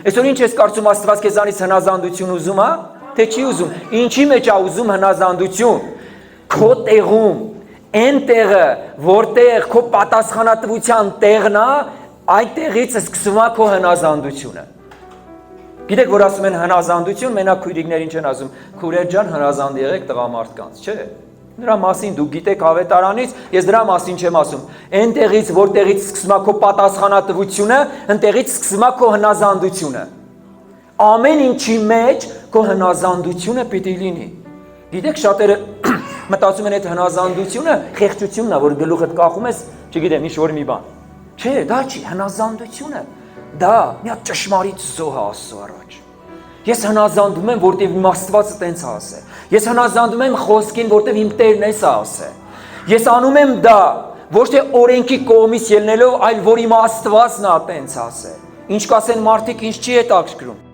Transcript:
Այսօր ինչ ես կարծում Աստված քեզանից հնազանդություն ուզում է, թե չի ուզում։ Ինչի մեջ է ուզում հնազանդություն։ Քո տեղում, այն տեղը, որտեղ քո պատասխանատվության տեղն է, այդ տեղից սկսվում է քո հնազանդությունը։ Գիտեք, որ ասում են հնազանդություն, մենակ քույրիկներին չեն ասում, քուրեր ջան, հնազանդ եղեք տղամարդկանց, չէ։ Նրա մասին դուք գիտեք ավետարանից, ես դրա մասին չեմ ասում։ Այնտեղից, որտեղից սկսվում է քո պատասխանատվությունը, այնտեղից սկսվում է քո հնազանդությունը։ Ամեն ինչի մեջ քո հնազանդությունը պիտի լինի։ Գիտեք, շատերը մտածում են այդ հնազանդությունը խեղճությունն է, որ գլուխդ կախում ես, չգիտեմ, ինչ-որ մի բան։ Չէ, դա չի, հնազանդությունը։ Դա մի հատ ճշմարիտ զոհ է Աստծո առաջ։ Ես հնազանդում եմ, որտեղ իմ Աստվածը տենց է ասել։ Ես հնազանդում եմ խոսքին, որտեղ իմ Տերն էս է ասել։ Ես անում եմ դա, ոչ թե օրենքի կողմից ելնելով, այլ որ իմ Աստվածն է տենց ասել։ Ինչ կասեն մարդիկ, ինչ չի հետաքրքրում։